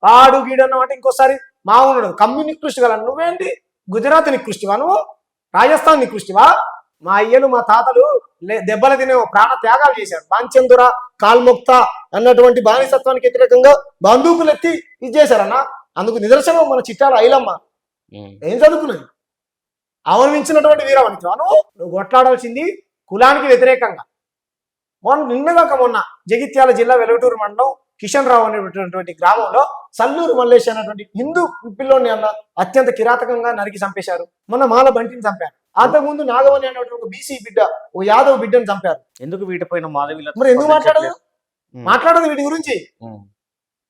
ఆడు గీడన్న అంటే ఇంకోసారి మా ఉన్నాడు కమ్మి నికృష్టి గల నువ్వేంటి గుజరాత్ నికృష్టివా నువ్వు రాజస్థాన్ నికృష్టివా మా అయ్యలు మా తాతలు దెబ్బలు తినే ప్రాణ త్యాగాలు చేశారు బాంచందుర కాల్ముక్త అన్నటువంటి బానిసత్వానికి వ్యతిరేకంగా బందూకులు ఎత్తి ఇది చేశారన్న అందుకు నిదర్శనం మన చిట్టాల ఐలమ్మ ఏం చదువుకున్నది అవమానించినటువంటి వీరవనిత నువ్వు కొట్లాడాల్సింది కులానికి వ్యతిరేకంగా మొన్న జగిత్యాల జిల్లా వెలుగుటూరు మండలం కిషన్ రావు అనేటువంటి గ్రామంలో సల్లూరు మల్లేష్ అనేటువంటి హిందూ పిల్లోని అన్న అత్యంత కిరాతకంగా నరికి చంపేశారు మొన్న మాల బంటిని చంపారు అంతకుముందు నాగవని అనేటువంటి ఒక బీసీ బిడ్డ ఓ యాదవ్ బిడ్డను చంపారు ఎందుకు వీటిపైన మరి ఎందుకు మాట్లాడదు వీటి గురించి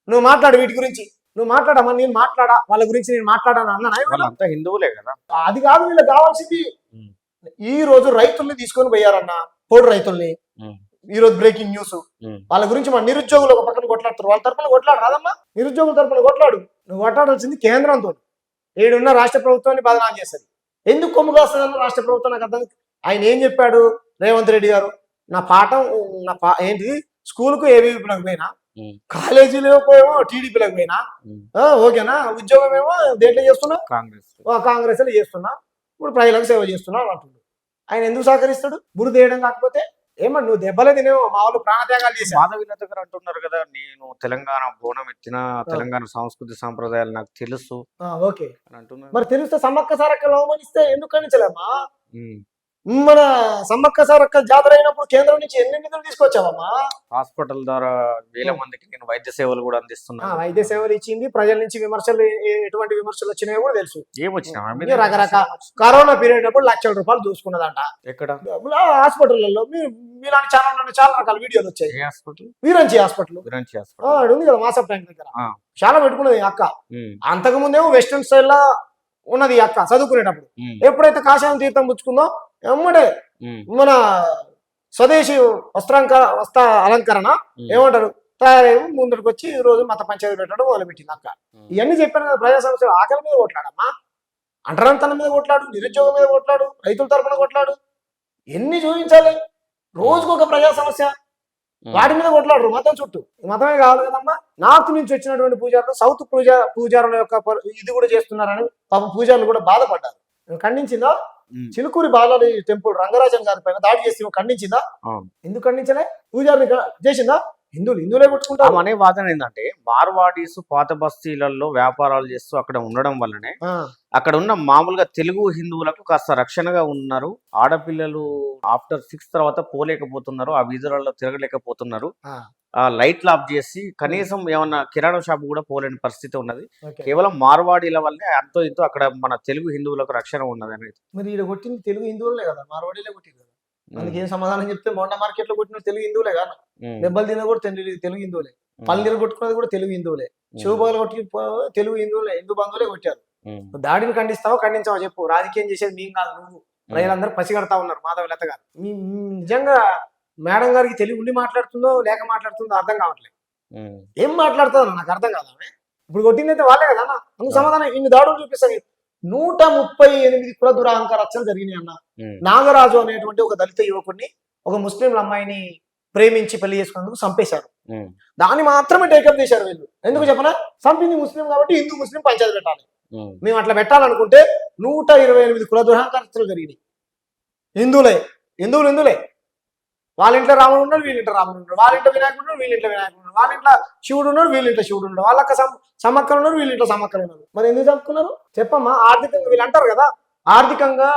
నువ్వు మాట్లాడు వీటి గురించి నువ్వు మాట్లాడమ్మా నేను మాట్లాడా వాళ్ళ గురించి నేను మాట్లాడాను అన్న హిందువులే కదా అది కాదు వీళ్ళకి కావాల్సింది ఈ రోజు రైతుల్ని తీసుకొని పోయారన్న పోడు రైతుల్ని ఈ రోజు బ్రేకింగ్ న్యూస్ వాళ్ళ గురించి మన నిరుద్యోగులు ఒక పక్కన కొట్లాడుతారు వాళ్ళ తరపున కొట్లాడు రాదమ్మా నిరుద్యోగుల తరపున కొట్లాడు నువ్వు కొట్లాడాల్సింది కేంద్రంతో ఏడున్న రాష్ట్ర ప్రభుత్వాన్ని బదనాం చేస్తుంది ఎందుకు కొమ్ముగా వస్తుందన్న రాష్ట్ర ప్రభుత్వం నాకు అర్థం ఆయన ఏం చెప్పాడు రేవంత్ రెడ్డి గారు నా పాఠం ఏంటిది స్కూల్కు ఏబీవీపీలకు పోయినా కాలేజీలో ఏమో టీడీపీలకు పోయినా ఓకేనా ఉద్యోగం ఏమో దేంట్లో చేస్తున్నా కాంగ్రెస్ లో చేస్తున్నా ఇప్పుడు ప్రజలకు సేవ చేస్తున్నా అంటుండు ఆయన ఎందుకు సహకరిస్తాడు బురద వేయడం కాకపోతే ఏమో నువ్వు దెబ్బలే తినేవో మా వాళ్ళు ప్రాణత్యాగాలు చేసి మాధవిలత గారు అంటున్నారు కదా నేను తెలంగాణ బోనం ఎత్తిన తెలంగాణ సంస్కృతి సాంప్రదాయాలు నాకు తెలుసు ఓకే అంటున్నారు మరి తెలిస్తే సమ్మక్క సారక్కలు అవమానిస్తే ఎందుకు ఖండించలేమ్మా మన సమ్మక్క సారక్క జాతర అయినప్పుడు కేంద్రం నుంచి ఎన్ని నిధులు తీసుకొచ్చావమ్మా హాస్పిటల్ ద్వారా వేల మందికి నేను వైద్య సేవలు కూడా అందిస్తున్నా వైద్య సేవలు ఇచ్చింది ప్రజల నుంచి విమర్శలు ఎటువంటి విమర్శలు వచ్చినాయో కూడా తెలుసు ఏమొచ్చినా రకరకాల కరోనా పీరియడ్ అప్పుడు ₹1,00,000 చూసుకున్నదంట ఎక్కడ హాస్పిటల్లో మీలాంటి ఛానల్ చాలా రకాల వీడియోలు వచ్చాయి వీరంచి హాస్పిటల్ ఉంది కదా మాసప్ ట్యాంక్ దగ్గర చాలా పెట్టుకున్నది అక్క అంతకు ముందేమో వెస్ట్రన్ స్టైల్ ఉన్నది అక్క చదువుకునేటప్పుడు ఎప్పుడైతే కాషాయం తీర్థం పుచ్చుకుందో ఎమ్మడే మన స్వదేశీ వస్త్ర అలంకరణ ఏమంటారు తయారై ముందరికి వచ్చి ఈ రోజు మత పంచాయతీ పెట్టడం మొదలుపెట్టింది అక్క ఇవన్నీ చెప్పాను కదా ప్రజా సమస్యలు ఆకలి మీద కొట్లాడమ్మా అంటరాంతనం మీద కొట్లాడు నిరుద్యోగం మీద కొట్లాడు రైతుల తరపున కొట్లాడు ఎన్ని చూపించాలి రోజుకొక ప్రజా సమస్య వాటి మీద కొట్లాడరు మతం చుట్టూ మతమే కావాలి కదమ్మా నార్త్ నుంచి వచ్చినటువంటి పూజారులు సౌత్ పూజారుల యొక్క ఇది కూడా చేస్తున్నారని పాపం పూజారులు కూడా బాధపడ్డారు ఖండించిందా చిలుకూరి బాలాజీ టెంపుల్ రంగరాజన్ గారి పైన దాడి చేసి ఖండించిందా ఎందుకు ఖండించలే పూజారిని చేసిందా హిందువులే కొట్టుకుంటారు అనే వాదన ఏంటంటే మార్వాడీస్ పాత బస్తీలలో వ్యాపారాలు చేస్తూ అక్కడ ఉండడం వల్లనే అక్కడ ఉన్న మామూలుగా తెలుగు హిందువులకు కాస్త రక్షణగా ఉన్నారు ఆడపిల్లలు ఆఫ్టర్ 6 తర్వాత పోలేకపోతున్నారు ఆ వీధులలో తిరగలేకపోతున్నారు ఆ లైట్లు ఆఫ్ చేసి కనీసం ఏమన్నా కిరాణా షాప్ కూడా పోలేని పరిస్థితి ఉన్నది కేవలం మార్వాడీల వల్లే అంతో ఇంతో అక్కడ మన తెలుగు హిందువులకు రక్షణ ఉన్నది అనేది మరి ఇక్కడ కొట్టింది తెలుగు హిందువులే కదా మార్వాడీలే కొట్టింది కదా అందుకే ఏం సమాధానం చెప్తే మొండ మార్కెట్ లో కొట్టిన తెలుగు హిందువులే కదా దెబ్బలు తిన కూడా తెలుగు హిందువులే పల్లెలు కొట్టుకున్నది కూడా తెలుగు హిందువులే శివబాలు కొట్టి తెలుగు హిందువులే హిందూ బంధువులే కొట్టారు దాడిని ఖండిస్తావో ఖండించావో చెప్పు రాజకీయం చేసేది మేము కాదు నువ్వు ప్రజలందరూ పసిగడతా ఉన్నారు మాధవలత గారు నిజంగా మేడం గారికి తెలుగు ఉండి మాట్లాడుతుందో లేక మాట్లాడుతుందో అర్థం కావట్లేదు ఏం మాట్లాడుతుందో నాకు అర్థం కాదు ఇప్పుడు కొట్టింది అయితే వాళ్ళే కదా అందుకు సమాధానం ఇన్ని దాడులు చూపిస్తాను 138 కుల దురాంకార రచనలు జరిగినాయి అన్న నాగరాజు అనేటువంటి ఒక దళిత యువకుడిని ఒక ముస్లింల అమ్మాయిని ప్రేమించి పెళ్లి చేసుకున్నందుకు చంపేశారు దాన్ని మాత్రమే టేకప్ చేశారు వీళ్ళు ఎందుకు చెప్పనా చంపింది ముస్లిం కాబట్టి హిందూ ముస్లిం పంచాయతీ పెట్టాలి మేము అట్లా పెట్టాలనుకుంటే 128 కుల దురాంకార రచనలు జరిగినాయి హిందువులే వాళ్ళ ఇంట్లో రాముడు ఉన్నాడు వీళ్ళ ఇంట్లో రాముడు ఉన్నాడు వాళ్ళ ఇంట్లో వినాయకుడు ఉన్నాడు వీళ్ళ ఇంట్లో వినాయకుడు ఉన్నాడు వాళ్ళ ఇంట్లో శివుడు ఉన్నాడు వీళ్ళ ఇంట్లో శివుడు ఉన్నాడు వాళ్ళక్క సమ్మక్కలు ఉన్నారు వీళ్ళ ఇంట్లో సమ్మక్కలు ఉన్నారు మరి ఎందుకు చంపుకున్నారు చెప్పమ్మా ఆర్థికంగా వీళ్ళు అంటారు కదా ఆర్థికంగా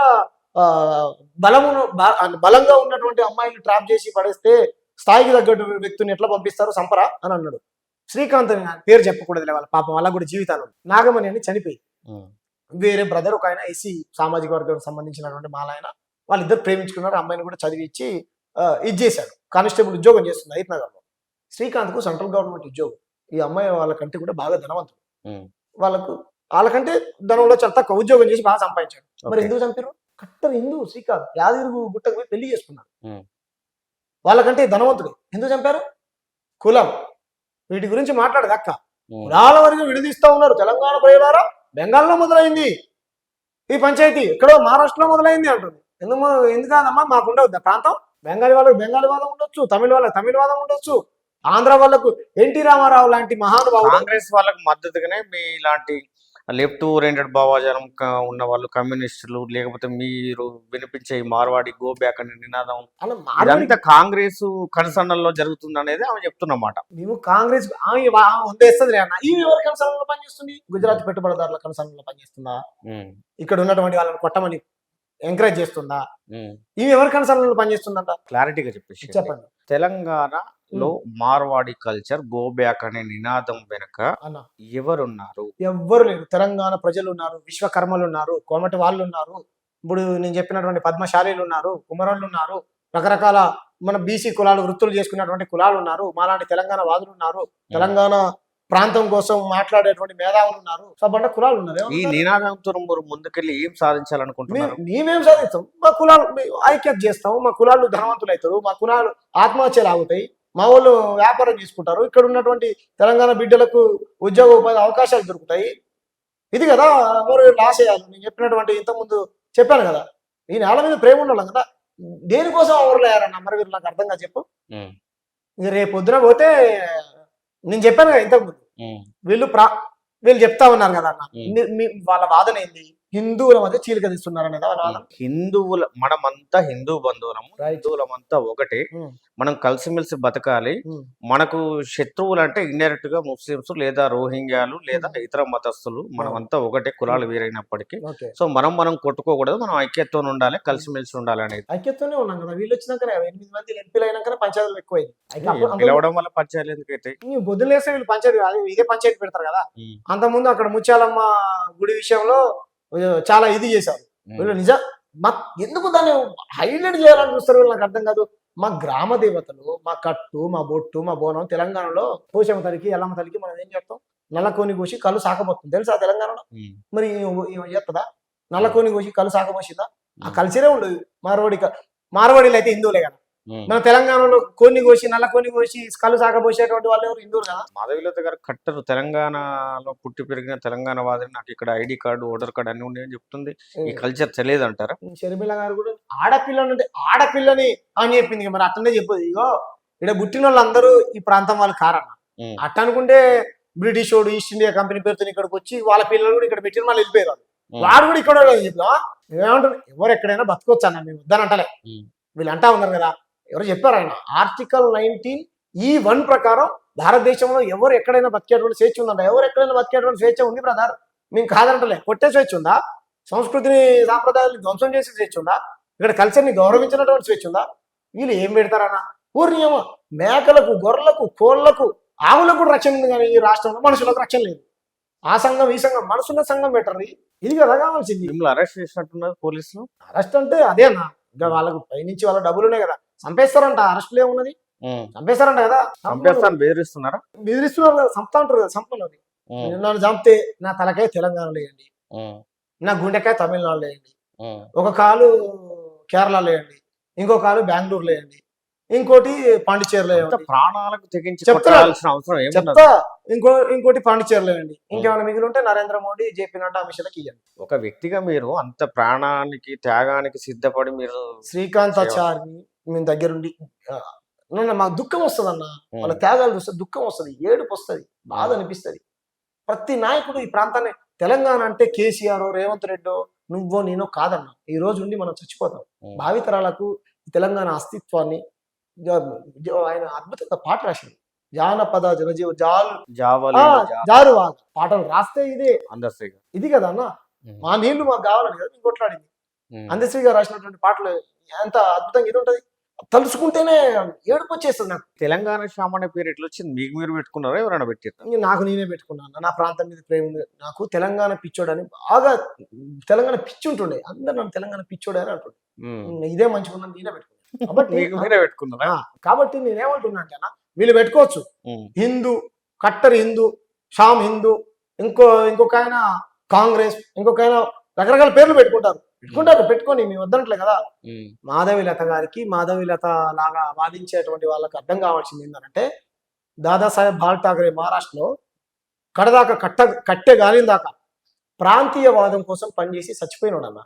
బలంగా ఉన్నటువంటి అమ్మాయిని ట్రాప్ చేసి పడేస్తే స్థాయికి తగ్గట్టు వ్యక్తిని ఎట్లా పంపిస్తారు సంపరా అని అన్నాడు శ్రీకాంత్ పేరు చెప్పకూడదులే వాళ్ళ పాపం వాళ్ళ కూడా జీవితాలు నాగమణి అని చనిపోయి వేరే బ్రదర్ ఒక ఆయన ఎస్సీ సామాజిక వర్గానికి సంబంధించినటువంటి మాలాయన వాళ్ళిద్దరు ప్రేమించుకున్నారు అమ్మాయిని కూడా చదివించి ఇది చేశాడు కానిస్టేబుల్ ఉద్యోగం చేస్తుంది హైతనగర్లో శ్రీకాంత్కు సెంట్రల్ గవర్నమెంట్ ఉద్యోగం ఈ అమ్మాయి వాళ్ళకంటే కూడా బాగా ధనవంతుడు వాళ్ళకంటే ధనంలో చాలా తక్కువ ఉద్యోగం చేసి బాగా సంపాదించాడు మరి ఎందుకు చంపారు కట్టర్ హిందూ శ్రీకాంత్ యాదగిరి గుట్టకు పోయి పెళ్లి చేసుకున్నాడు వాళ్ళకంటే ధనవంతుడు ఎందుకు చంపారు కులం వీటి గురించి మాట్లాడదు అక్క కులాల వరకు విడదీస్తా ఉన్నారు తెలంగాణ ప్రజలారా బెంగాల్లో మొదలైంది ఈ పంచాయతీ ఎక్కడో మహారాష్ట్రలో మొదలైంది అంటుంది ఎందుకదమ్మా మాకు ఉండవద్దా ప్రాంతం బెంగాలీ వాళ్ళకి బెంగాలీ వాదం ఉండొచ్చు తమిళ వాళ్ళకి తమిళ వాదం ఉండొచ్చు ఆంధ్ర వాళ్ళకు ఎన్టీ రామారావు లాంటి మహానుభావుడు కాంగ్రెస్ వాళ్ళకి మద్దతుగానే మీ ఇలాంటి లెఫ్ట్ ఓరియంటెడ్ భావజాలం ఉన్న వాళ్ళు కమ్యూనిస్టులు, లేకపోతే మీరు వినిపించే ఈ మార్వాడి గో బ్యాక్ అనే నినాదం అలా మార్వాడి ఇదంతా కాంగ్రెస్ కనుసన్నల్లో జరుగుతుంది అనేది ఆమె చెప్తున్నమాట. మేము కాంగ్రెస్ వందేస్తుంది అన్న. ఈ ఎవరి కనసనలో పనిచేస్తుంది? గుజరాత్ పెట్టుబడిదారుల కనసనలో పనిచేస్తుందా? ఇక్కడ ఉన్నటువంటి వాళ్ళని కొట్టమని ఎంకరేజ్ చేస్తుందా? ఇవి ఎవరి కనసనలో పనిచేస్తుందంట? క్లారిటీగా చెప్పేసి చెప్పండి. తెలంగాణలో మార్వాడి కల్చర్ గో బ్యాక్ అనే నినాదం వెనుక అన్న ఎవరున్నారు? ఎవ్వరు లేరు. తెలంగాణ ప్రజలు ఉన్నారు, విశ్వకర్మలు ఉన్నారు, కోమటి వాళ్ళు ఉన్నారు, ఇప్పుడు నేను చెప్పినటువంటి పద్మశాలీలు ఉన్నారు, కుమరోళ్ళు ఉన్నారు, రకరకాల మన బీసీ కులాలు వృత్తులు చేసుకున్నటువంటి కులాలు ఉన్నారు, మాలాంటి తెలంగాణ వాదులు ఉన్నారు, తెలంగాణ ప్రాంతం కోసం మాట్లాడేటువంటి మేధావులు ఉన్నారు, సబండ కులాలు ఉన్నారు. ఈ నినాదంతో మీరు ముందుకెళ్ళి ఏం సాధించాలనుకుంటున్నారు? మేమేం సాధిస్తాం? మా కులాలు ఐక్యత చేస్తాం, మా కులాలు ధనవంతులు అవుతారు, మా కులాలు ఆత్మహత్యలు ఆగుతాయి, మా వాళ్ళు వ్యాపారం చేసుకుంటారు, ఇక్కడ ఉన్నటువంటి తెలంగాణ బిడ్డలకు ఉద్యోగ ఉపాధి అవకాశాలు దొరుకుతాయి. ఇది కదా మరి ఆశయాలు. నేను చెప్పినటువంటి ఇంతకుముందు చెప్పాను కదా, ఈ నేల మీద ప్రేమ ఉండాలి కదా. దేనికోసం అమరులయ్యారన్న మరి వీరు నాకు అర్థంగా చెప్పు. ఇక రేపు పొద్దున పోతే నేను చెప్పాను కదా ఇంతకుముందు, వీళ్ళు చెప్తా ఉన్నారు కదా అన్న, వాళ్ళ వాదన ఏంది? హిందువుల మధ్య చీలిక తీస్తున్నారు అనేది వాళ్ళ వాదన. హిందువుల మనమంతా హిందూ బంధువులము, హిందువులమంతా ఒకటే, మనం కలిసిమెలిసి బతకాలి. మనకు శత్రువులు అంటే ఇండైరెక్ట్ గా ముస్లింస్ లేదా రోహింగ్యాలు లేదా ఇతర మతస్థులు, మనమంతా ఒకటే కులాలు వేరైనప్పటికీ. సో మనం కొట్టుకోకూడదు, మనం ఐక్యతతో ఉండాలి, కలిసిమెలిసి ఉండాలి అనేది. ఐక్యతతోనే ఉన్నాం కదా. వీళ్ళు వచ్చినాక 8 మంది ఎంపీలు అయినాక పంచాయతీలు ఎక్కువైంది. పిలవడం వల్ల పంచాయతీలు ఎందుకైతే బొద్దులు వేస్తే వీళ్ళు పంచాయతీ ఇదే పంచాయతీ పెడతారు కదా. అంతకుముందు అక్కడ ముత్యాలమ్మ గుడి విషయంలో చాలా ఇది చేశారు వీళ్ళు. ఎందుకు దాన్ని హైలైట్ చేయాలని చూస్తారు వీళ్ళు? నాకు అర్థం కాదు. మా గ్రామ దేవతలు, మా కట్టు, మా బొట్టు, మా బోనం తెలంగాణలో పోషమ్మ తల్లికి, ఎల్లమ్మ తల్లికి మనం ఏం చేస్తాం? నల్లకోని కోసి కళ్ళు సాకపోతుంది తెలుసా తెలంగాణలో? మరి చేస్తుందా? నల్లకోని కోసి కళ్ళు సాకపోసిందా? ఆ కల్చరే ఉండదు. మార్వాడీలు అయితే హిందువులే కదా. మన తెలంగాణలో కొన్ని కోసి నల్ల కొన్ని కోసి కళ్ళు సాగపోసేటువంటి వాళ్ళు ఎవరు? హిందువులు కదా. మాధవీలత గారు కట్టరు, తెలంగాణలో పుట్టి పెరిగిన తెలంగాణ వాదిని, నాకు ఇక్కడ ఐడి కార్డు, ఓటర్ కార్డు అన్ని ఉన్నాయని చెప్తుంది. ఈ కల్చర్ తెలియదు అంటారా? షర్మిల గారు కూడా ఆడపిల్లని ఆడపిల్లని అని చెప్పింది. మరి అట్టనే చెప్పదు. ఇగో ఇక్కడ పుట్టిన వాళ్ళందరూ ఈ ప్రాంతం వాళ్ళు కారన్న. అట్ట అనుకుంటే బ్రిటిష్ వాడు ఈస్ట్ ఇండియా కంపెనీ పేరుతో ఇక్కడికి వచ్చి వాళ్ళ పిల్లలు కూడా ఇక్కడ పెట్టిన వాళ్ళు వెళ్ళిపోయారు. వాడు కూడా ఇక్కడ చెప్తా ఏమంటారు? ఎవరు ఎక్కడైనా బతకొచ్చు అన్న, మేము వద్దనంటలే. వీళ్ళు అంటా ఉన్నారు కదా, ఎవరు చెప్పారు? ఆయన ఆర్టికల్ 19(1) ప్రకారం భారతదేశంలో ఎవరు ఎక్కడైనా బతికేటువంటి స్వేచ్ఛ ఉందంట. ఎవరు ఎక్కడైనా బతికేటువంటి స్వేచ్ఛ ఉంది బ్రదర్. మేము కాదంటలే. కొట్టే స్వేచ్ఛ ఉందా? సంస్కృతిని సాంప్రదాయాలు ధ్వంసం చేసే స్వేచ్ఛ ఉందా? ఇక్కడ కల్చర్ని గౌరవించినటువంటి స్వేచ్ఛ ఉందా? వీళ్ళు ఏం పెడతారన్న? పూర్ణియమ మేకలకు, గొర్రెలకు, కోళ్లకు, ఆవులకు కూడా రక్షణ ఉంది, కానీ ఈ రాష్ట్రంలో మనుషులకు రక్షణ లేదు. ఆ సంఘం ఈ సంఘం మనుషుల సంఘం పెట్టరు. ఇది కదా కావాల్సింది. మిమ్మల్ని అరెస్ట్ చేసినట్టున్నారు పోలీసులు. అరెస్ట్ అంటే అదే అన్న, ఇంకా వాళ్ళకు పైనుంచి వాళ్ళ డబ్బులు ఉన్నాయి కదా, చంపేస్తారంట. అరెస్టులు ఏమున్నది? చంపేస్తారంట కదా. బెదిరిస్తున్నారు కదా, చంపుతా ఉంటారు కదా. చంపనది నన్ను చంపితే నా తలకాయ తెలంగాణలో వేయండి, నా గుండెకాయ తమిళనాడులో వేయండి, ఒక కాలు కేరళలో వేయండి, ఇంకో కాలు బెంగళూరులో వేయండి, ఇంకోటి పాండిచేరిలో వేయండి. ప్రాణాలకు తెగించి చెప్తా. ఇంకోటి పాండిచేరిలో వేయండి. ఉం. ఇంకేమైనా మిగిలి ఉంటే నరేంద్ర మోడీ, జేపీ నడ్డా, అమిత్ షాకి ఇవ్వండి. ఒక వ్యక్తిగా మీరు అంత ప్రాణానికి త్యాగానికి సిద్ధపడి మీరు శ్రీకాంతాచారి మేము దగ్గరుండి మాకు దుఃఖం వస్తుంది అన్న. వాళ్ళ త్యాగాలు చూస్తే దుఃఖం వస్తుంది, ఏడుపు వస్తుంది, బాధ అనిపిస్తుంది. ప్రతి నాయకుడు ఈ ప్రాంతాన్ని, తెలంగాణ అంటే కేసీఆర్, రేవంత్ రెడ్డో, నువ్వో నేనో కాదన్న. ఈ రోజు ఉండి మనం చచ్చిపోతాం. భావితరాలకు తెలంగాణ అస్తిత్వాన్ని ఆయన అద్భుతంగా పాట రాశాడు. జానపద జనజీవ జారువాగ పాటలు రాస్తే ఇదే ఇది కదా అన్న. మా నీళ్లు మాకు కావాలని కదా నేను కొట్లాడింది. అందశ్రీ గారు రాసినటువంటి పాటలు ఎంత అద్భుతంగా ఇది ఉంటది. తలుచుకుంటేనే ఏడుపు వచ్చేస్తుంది నాకు. తెలంగాణ సామాన్య పేరు ఎట్లా వచ్చింది? మీకు మీరు పెట్టుకున్నారా, ఎవరైనా పెట్టారు? నాకు నేనే పెట్టుకున్నాను. నా ప్రాంతం మీద ప్రేమ ఉంది నాకు. తెలంగాణ పిచ్చోడని బాగా తెలంగాణ పిచ్చి ఉంటుండే. అందరు నన్ను తెలంగాణ పిచ్చోడే అని అంటుండే. ఇదే మంచిగా నేనే పెట్టుకున్నాను. కాబట్టి నేనేమంటున్నా అంటే అన్న, వీళ్ళు పెట్టుకోవచ్చు. హిందూ, కట్టర్ హిందూ, షామ్ హిందూ, ఇంకొక ఆయన కాంగ్రెస్, ఇంకొక ఆయన రకరకాల పేర్లు పెట్టుకుంటారు. పెట్టుకొని మేము వద్దనట్లే కదా. మాధవీలత గారికి, మాధవీలత లాగా వాదించేటువంటి వాళ్ళకి అర్థం కావాల్సింది ఏంటంటే, దాదాసాహెబ్ బాల్ ఠాకరే మహారాష్ట్రలో కడదాకా కట్టే గాలిన దాకా ప్రాంతీయవాదం కోసం పనిచేసి చచ్చిపోయినాడు అన్న.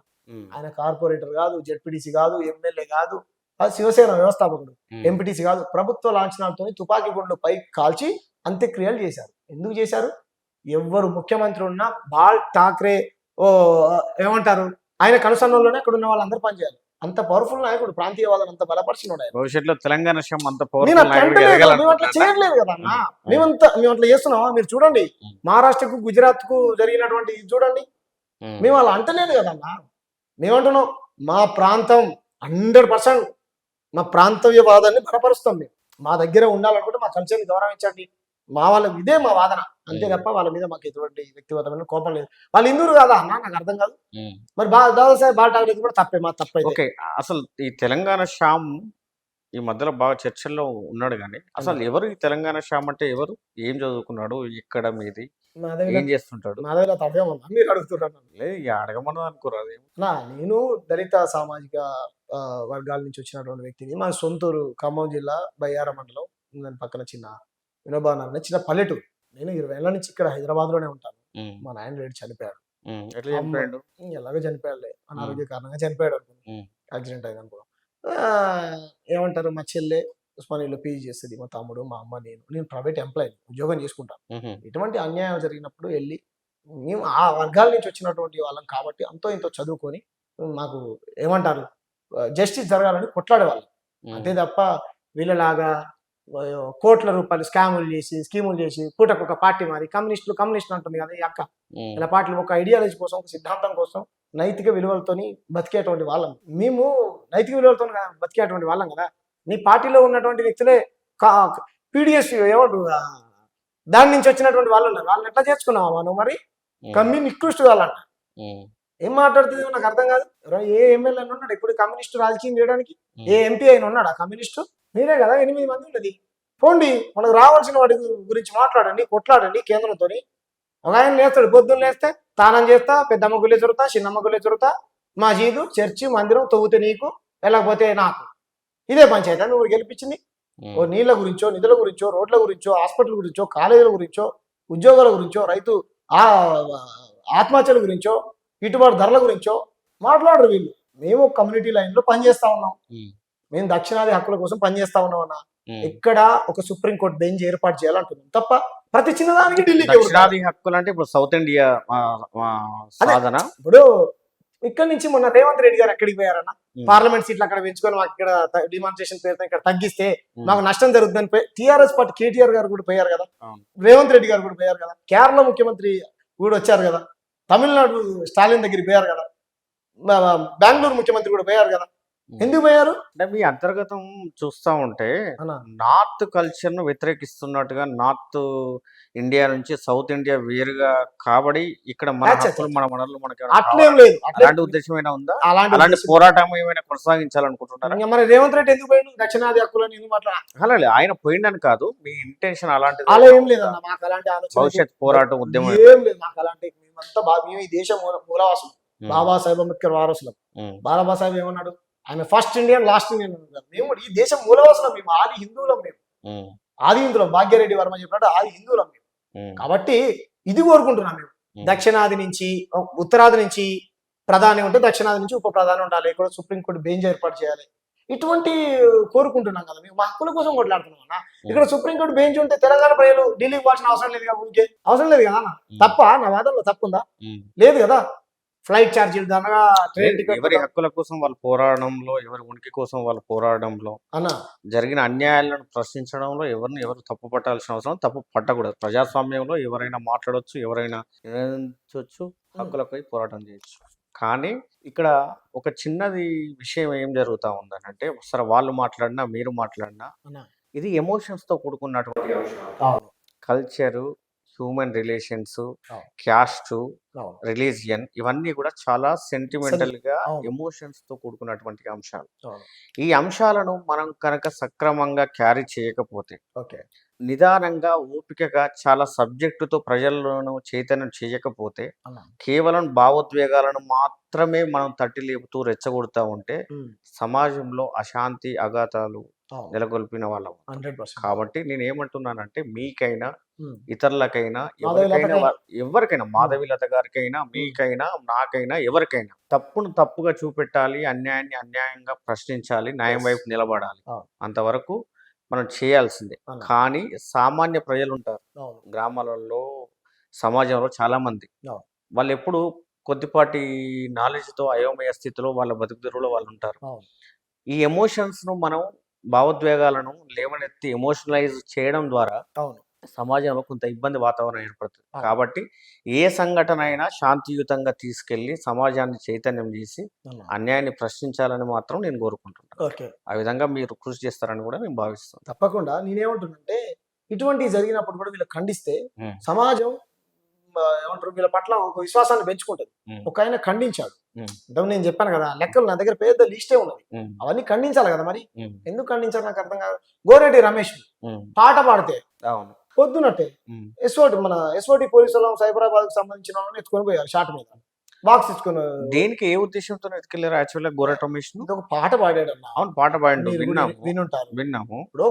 ఆయన కార్పొరేటర్ కాదు, జెడ్పీటీసీ కాదు, ఎమ్మెల్యే కాదు, అది శివసేన వ్యవస్థాపకుడు, ఎంపీటీసీ కాదు, ప్రభుత్వ లాంఛనాలతో తుపాకీ గుండ్లు పైకి కాల్చి అంత్యక్రియలు చేశారు. ఎందుకు చేశారు? ఎవ్వరు ముఖ్యమంత్రి ఉన్నా బాల్ ఠాక్రే ఏమంటారు ఆయన కనుసన్నల్లోనే అక్కడ ఉన్న వాళ్ళందరూ పనిచేయాలి. అంత పవర్ఫుల్ నాయకుడు, ప్రాంతీయవాదం అంత బలపరిచినోడు ఆయన. భవిష్యత్తులో తెలంగాణ అంత నేను అట్లా చేయట్లేదు కదా అన్న, మేము అట్లా చేస్తున్నామా? మీరు చూడండి, మహారాష్ట్రకు గుజరాత్ కు జరిగినటువంటి ఇది చూడండి, మేము అలా అంటలేదు కదన్నా. మేమంటున్నాం మా ప్రాంతం 100% మా ప్రాంతీయవాదాన్ని బలపరుస్తాం. మేము మా దగ్గర ఉండాలనుకుంటే మా కల్చర్ని గౌరవించండి, మా వాళ్ళ ఇదే మా వాదన, అంతే తప్ప వాళ్ళ మీద మాకు ఎటువంటి వ్యక్తిగతమైన కోపం లేదు. వాళ్ళు హిందువులు కాదా అన్న? నాకు అర్థం కాదు. మరి దాదాసాహెబ్ బాల్ ఠాక్రే కూడా తప్పే, మా తప్పే. ఓకే, అసలు ఈ తెలంగాణ శ్యామ్ ఈ మధ్యలో బాగా చర్చల్లో ఉన్నాడు, కానీ అసలు ఎవరు ఈ తెలంగాణ శ్యామ్ అంటే ఎవరు? ఏం చదువుకున్నాడు? ఇక్కడ మీది ఏం చేస్తుంటాడు? నా దగ్గర తప్పేమన్నా మీరు అడుగుతున్నాను? లేదు, అడగమన్నది అనుకోరాదు. నేను దళిత సామాజిక వర్గాల నుంచి వచ్చినటువంటి వ్యక్తిని. మా సొంతూరు ఖమ్మం జిల్లా బయ్యారం మండలం, దాని పక్కన చిన్న వినోబాన్ అనే చిన్న పల్లెటూరు. నేను 20 ఏళ్ల నుంచి ఇక్కడ హైదరాబాద్ లోనే ఉంటాను. మా నాయన లేడు, చనిపోయాడు. ఎలాగో చనిపోయాడులే, అనారోగ్య కారణంగా చనిపోయాడు అనుకున్నాను, యాక్సిడెంట్ అయింది అనుకో. ఏమంటారు, మా చెల్లె ఉస్మానియాలో పీజీ చేస్తుంది, మా తమ్ముడు, మా అమ్మ, నేను ప్రైవేట్ ఎంప్లాయీ, ఉద్యోగం చేసుకుంటాను. ఇటువంటి అన్యాయం జరిగినప్పుడు వెళ్ళి, మేము ఆ వర్గాల నుంచి వచ్చినటువంటి వాళ్ళం కాబట్టి అంతో ఇంతో చదువుకొని మాకు ఏమంటారు జస్టిస్ జరగాలని కొట్లాడే వాళ్ళం. అంతే తప్ప వీళ్ళలాగా కోట్ల రూపాయలు స్కాములు చేసి స్కీములు చేసి పూటకు ఒక పార్టీ మారి కమ్యూనిస్టులు అంటుంది కదా ఈ అక్క, ఇలా పార్టీలు ఒక ఐడియాలజీ కోసం, ఒక సిద్ధాంతం కోసం, నైతిక విలువలతోని బతికేటువంటి వాళ్ళం. మేము నైతిక విలువలతో బతికేటువంటి వాళ్ళం కదా. నీ పార్టీలో ఉన్నటువంటి వ్యక్తులే పీడిఎస్ ఏమంటారు దాని నుంచి వచ్చినటువంటి వాళ్ళు ఉన్నారు. వాళ్ళని ఎట్లా చేర్చుకున్నావా నువ్వు? మరి నికృష్టు వాళ్ళంట. ఏం మాట్లాడుతుంది నాకు అర్థం కాదు. ఏ ఎమ్మెల్యే ఉన్నాడు ఇప్పుడు కమ్యూనిస్టు రాజకీయం చేయడానికి? ఏ ఎంపీ అయినా ఉన్నాడా కమ్యూనిస్టు? మీరే కదా 8 మంది ఉన్నది. పోండి, మనకు రావాల్సిన వాటి గురించి మాట్లాడండి, కొట్లాడండి కేంద్రంతో. ఒక ఆయన లేస్తాడు, పొద్దున్న లేస్తే తానం చేస్తా, పెద్దమ్మ గుళ్ళే చొరుతా, చిన్నమ్మ గుళ్ళే చొరుతా, మసీదు, చర్చి, మందిరం తవ్వుతే నీకు, వెళ్ళకపోతే నాకు. ఇదే పంచాయతీ నువ్వు గెలిపించింది? ఓ నీళ్ళ గురించో, నిధుల గురించో, రోడ్ల గురించో, హాస్పిటల్ గురించో, కాలేజీల గురించో, ఉద్యోగాల గురించో, రైతు ఆత్మహత్యల గురించో, గిట్టుబాటు ధరల గురించో మాట్లాడరు వీళ్ళు. మేము కమ్యూనిటీ లైన్ లో పనిచేస్తా ఉన్నాం, మేము దక్షిణాది హక్కుల కోసం పనిచేస్తా ఉన్నాం అన్న. ఇక్కడ ఒక సుప్రీంకోర్టు బెంచ్ ఏర్పాటు చేయాలంటున్నాం తప్ప ప్రతి చిన్నదానికి ఢిల్లీకి. దక్షిణాది హక్కులు అంటే ఇప్పుడు సౌత్ ఇండియా సాధన. ఇప్పుడు ఇక్కడ నుంచి మొన్న రేవంత్ రెడ్డి గారు ఎక్కడికి పోయారన్న? పార్లమెంట్ సీట్లు అక్కడ పెంచుకొని మాకు ఇక్కడ డిమాన్స్ట్రేషన్ పేరుతో ఇక్కడ తగ్గిస్తే మాకు నష్టం జరుగుతుందని టీఆర్ఎస్ పార్టీ కేటీఆర్ గారు కూడా పోయారు కదా, రేవంత్ రెడ్డి గారు కూడా పోయారు కదా, కేరళ ముఖ్యమంత్రి కూడా వచ్చారు కదా, తమిళనాడు స్టాలిన్ దగ్గరికి పోయారు కదా, బెంగళూరు ముఖ్యమంత్రి కూడా పోయారు కదా. ఎందుకు పోయారు అంటే మీ అంతర్గతం చూస్తా ఉంటే నార్త్ కల్చర్ ను వ్యతిరేకిస్తున్నట్టుగా, నార్త్ ఇండియా నుంచి సౌత్ ఇండియా వేరుగా కాబట్టి ఇక్కడ మన మనలో మనకి అట్లేం లేదు. అలాంటి ఉద్దేశం ఏమైనా ఉందా? అలాంటి పోరాటం ఏమైనా కొనసాగించాలనుకుంటున్నారా? మరి రేవంత్ రెడ్డి ఎందుకు పోయిండు? దక్షిణాది హక్కులని ఎందుకు మాట్లాడాలి? ఆయన పోయిండని కాదు, మీ ఇంటెన్షన్ అలాంటిది? అలా ఏం లేదన్న, మాకు అలాంటి ఆలోచన, భవిష్యత్ పోరాటం ఉద్యమం ఏం లేదు మాకు. అలాంటి మేమంతా మేము ఈ దేశం మూలవాసులు, బాబాసాహెబ్ అంబేద్కర్ వారసులం. బాబాసాహెబ్ ఏమన్నాడు? ఆయన ఫస్ట్ ఇండియన్ లాస్ట్ ఇండియన్ అన్నారు. మేము ఈ దేశం మూలవాసులం, మేము ఆది హిందువులం, మేము ఆది హిందువులం. భాగ్యరెడ్డి వర్మ చెప్పినట్టు ఆది హిందువులం మేము. కాబట్టి ఇది కోరుకుంటున్నాం మేము. దక్షిణాది నుంచి ఉత్తరాది నుంచి ప్రధాని ఉంటే దక్షిణాది నుంచి ఉప ప్రధాని ఉండాలి, ఇక్కడ సుప్రీంకోర్టు బెంచ్ ఏర్పాటు చేయాలి, ఇటువంటి కోరుకుంటున్నాం కదా మేము. మా హక్కుల కోసం కొట్లాడుతున్నాం అన్న. ఇక్కడ సుప్రీంకోర్టు బెంచ్ ఉంటే తెలంగాణ ప్రజలు ఢిల్లీకి పోవాల్సిన అవసరం లేదు కదా, ఊరికే అవసరం లేదు కదా అన్న. తప్ప నా వాదనలో తప్పుందా? లేదు కదా. ఫ్లైట్ ఛార్జీలు దండగా, ట్రైన్ టికెట్, ఎవరి హక్కుల కోసం వాళ్ళ పోరాడంలో, ఎవరి ఉనికి కోసం వాళ్ళ పోరాడంలో జరిగిన అన్యాయాలను ప్రశ్నించడంలో ఎవరు తప్పు పట్టాల్సిన అవసరం, తప్పు పట్టకూడదు. ప్రజాస్వామ్యంలో ఎవరైనా మాట్లాడవచ్చు, ఎవరైనా నిర్ణయించవచ్చు, హక్కులపై పోరాటం చేయొచ్చు. కానీ ఇక్కడ ఒక చిన్నది విషయం ఏం జరుగుతా ఉందని అంటే, సరే వాళ్ళు మాట్లాడినా మీరు మాట్లాడినా ఇది ఎమోషన్స్ తో కూడుకున్నటువంటి అంశం. Culture, human relations, caste, religion, ఇవన్నీ కూడా చాలా సెంటిమెంటల్ గా ఎమోషన్స్ తో కూడుకున్నటువంటి అంశాలు. ఈ అంశాలను మనం కనుక సక్రమంగా క్యారీ చేయకపోతే, నిదానంగా ఓపికగా చాలా సబ్జెక్టుతో ప్రజలను చైతన్యం చేయకపోతే, కేవలం భావోద్వేగాలను మాత్రమే మనం తట్టి లేపుతూ రెచ్చగొడుతూ ఉంటే సమాజంలో అశాంతి, అఘాతాలు నెలకొల్పిన వాళ్ళం. 100%. కాబట్టి నేను ఏమంటున్నానంటే మీకైనా ఉమ్. మాధవీలత ఎవరికైనా మాధవీలత గారికైనా మీకైనా నాకైనా ఎవరికైనా తప్పును తప్పుగా చూపెట్టాలి, అన్యాయాన్ని అన్యాయంగా ప్రశ్నించాలి, న్యాయం వైపు నిలబడాలి. అంతవరకు మనం చేయాల్సిందే. కానీ సామాన్య ప్రజలు ఉంటారు గ్రామాలలో, సమాజంలో చాలా మంది. వాళ్ళు ఎప్పుడు కొద్దిపాటి నాలెడ్జ్తో అయోమయ స్థితిలో వాళ్ళ బతుకుదెరువులో వాళ్ళు ఉంటారు. ఈ ఎమోషన్స్ను మనం భావోద్వేగాలను లేవనెత్తి ఎమోషనలైజ్ చేయడం ద్వారా సమాజంలో కొంత ఇబ్బంది వాతావరణం ఏర్పడుతుంది. కాబట్టి ఏ సంఘటన అయినా శాంతియుతంగా తీసుకెళ్లి సమాజాన్ని చైతన్యం చేసి అన్యాయాన్ని ప్రశ్నించాలని మాత్రం నేను కోరుకుంటున్నాను. ఆ విధంగా మీరు కృషి చేస్తారని కూడా నేను భావిస్తాను. తప్పకుండా. నేనేమంటున్నానంటే ఇటువంటివి జరిగినప్పుడు కూడా వీళ్ళు ఖండిస్తే సమాజం ఏమంటారు వీళ్ళ పట్ల ఒక విశ్వాసాన్ని పెంచుకుంటది. ఒక ఆయన ఖండించాడు, నేను చెప్పాను కదా లెక్కలు నా దగ్గర పెద్ద లిస్టే ఉన్నది, అవన్నీ ఖండించాలి కదా. మరి ఎందుకు ఖండించాలి నాకు అర్థం కాదు. గోరెడ్డి రమేష్ పాట పాడితే పొద్దునట్టే మన ఎస్ఓటి పోలీసులు సైబరాబాద్ కు సంబంధించిన వాళ్ళని ఎత్తుకొని పోయారు షాట్ మీద బాక్స్ ఇచ్చుకుని. దేనికి ఏ ఉద్దేశంతో ఎత్తుకెళ్ళారు యాక్చువల్గా గోరెడ్డి రమేష్? ఒక పాట పాడాడు అన్న. అవును, పాట పాడాడు, విన్నాము. ఇప్పుడు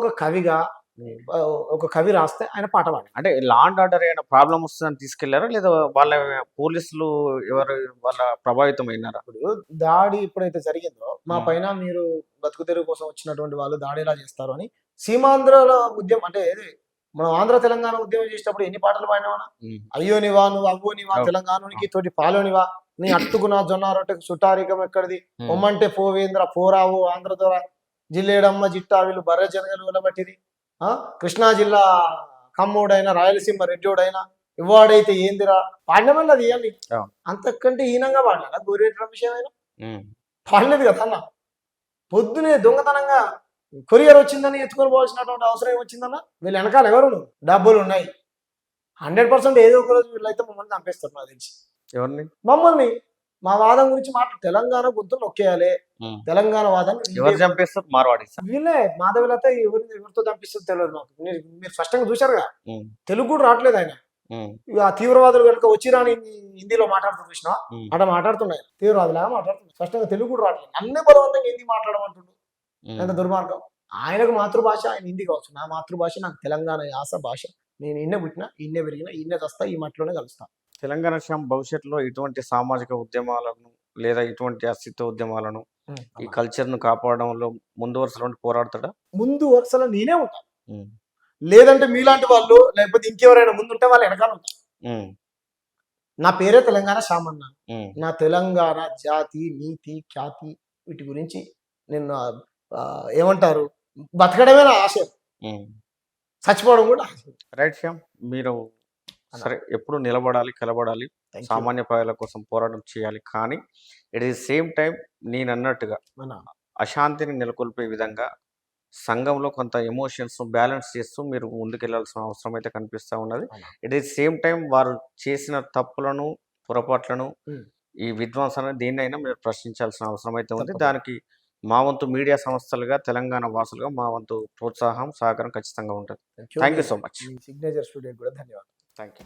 ఒక కవి రాస్తే ఆయన పాట పాడాడు. అంటే లా అండ్ ఆర్డర్ ఏమైనా ప్రాబ్లం వస్తుందని తీసుకెళ్లారా లేదా వాళ్ళ పోలీసులు ఎవరు వాళ్ళ ప్రభావితం అయినారా? ఇప్పుడు దాడి ఎప్పుడైతే జరిగిందో మా పైన మీరు బతుకు తెరువు కోసం వచ్చినటువంటి వాళ్ళు దాడి ఎలా చేస్తారు అని సీమాంధ్రలో ఉద్యమం అంటే మనం ఆంధ్ర తెలంగాణ ఉద్యమం చేసేటప్పుడు ఎన్ని పాటలు పాడినావా? అయ్యో నివా నువ్వు అవ్వో నివా తెలంగాణకి తోటి పాలోనివా నీ అట్టుకున్న జొన్న రొట్టెకు సుటారికం ఎక్కడిది పొమ్మంటే పోవేంద్ర పోరావు ఆంధ్ర ద్వారా జిల్లేడమ్మ జిట్టా వీళ్ళు బర్రె జనగలు వెలబట్టిది. కృష్ణా జిల్లా కమ్మోడైనా రాయలసీమ రెడ్డోడైనా ఇవ్వాడైతే ఏందిరా పాడిన వల్ల అది ఇవ్వండి. అంతకంటే హీనంగా పాడినా గోరెడ్డి రమేష్ ఏమైనా పాడలేదు కదా అన్న. పొద్దునే దొంగతనంగా కొరియర్ వచ్చిందని ఎత్తుకొని పోవాల్సినటువంటి అవసరం ఏమొచ్చిందన్న? వీళ్ళు వెనకాల ఎవరు డబ్బులు ఉన్నాయి 100% ఏదో ఒక రోజు వీళ్ళైతే మమ్మల్ని చంపేస్తారు నాకు తెలిసి. ఎవరిని? మమ్మల్ని. మా వాదం గురించి తెలంగాణ గుర్తులు నొక్కేయాలి. తెలంగాణ వాదాన్ని ఎవరు చంపేస్తారు? మార్వాడీస్ వీళ్ళే. మాధవీలత ఎవరితో చంపిస్తుంది తెలియదు నాకు. మీరు స్పష్టంగా చూశారుగా, తెలుగు కూడా రావట్లేదు ఆయన. ఆ తీవ్రవాదులు కనుక వచ్చిరాని హిందీలో మాట్లాడుతూ చూసినా అక్కడ మాట్లాడుతున్నాయి, తీవ్రవాదులా మాట్లాడుతున్నాయి, స్పష్టంగా తెలుగు కూడా రావట్లేదు. అన్నీ బలవంతంగా హిందీ మాట్లాడమంటుండు. ఎంత దుర్మార్గం. ఆయనకు మాతృభాష ఆయన హిందీ కావచ్చు, నా మాతృభాష నాకు తెలంగాణ యాస భాష. నేను ఇన్నే పుట్టినా, ఇన్నే పెరిగినా, ఇన్నే చస్తా, ఈ మట్టిలోనే కలుస్తా. తెలంగాణ శ్యామ్ భవిష్యత్తులో ఇటువంటి సామాజిక ఉద్యమాలను లేదా ఇటువంటి అస్తిత్వ ఉద్యమాలను ఈ కల్చర్ ను కాపాడడంలో ముందు వరుసలో పోరాడతాడా? ముందు వరుసలో నేనే ఉంటాను. లేదంటే మీలాంటి వాళ్ళు లేకపోతే ఇంకెవరైనా ముందుంటే వాళ్ళు వెనకాల ఉంటారు. నా పేరే తెలంగాణ శ్యామ్ అన్న. నా తెలంగాణ జాతి నీతి ఖ్యాతి వీటి గురించి నేను ఏమంటారు బతకడమే నా ఆశయం, చచ్చిపోవడం కూడా ఆశయం. రైట్ శ్యామ్, మీరు సరే ఎప్పుడు నిలబడాలి, కలబడాలి, సామాన్య ప్రజల కోసం పోరాటం చేయాలి. కానీ ఎట్ ది సేమ్ టైం నేను అన్నట్టుగా అశాంతిని నెలకొల్పే విధంగా సంఘంలో కొంత ఎమోషన్స్ బ్యాలెన్స్ చేస్తూ మీరు ముందుకెళ్లాల్సిన అవసరం అయితే కనిపిస్తూ ఉన్నది. ఎట్ ది సేమ్ టైం వారు చేసిన తప్పులను పొరపాట్లను ఈ విధ్వంసాన్ని దేన్నైనా మీరు ప్రశ్నించాల్సిన అవసరం అయితే ఉంది. దానికి మా వంతు మీడియా సంస్థలుగా తెలంగాణ వాసులుగా మా వంతు ప్రోత్సాహం సహకారం ఖచ్చితంగా ఉంటుంది. Thank you so much. Signature studio కూడా ధన్యవాదాలు. Thank you.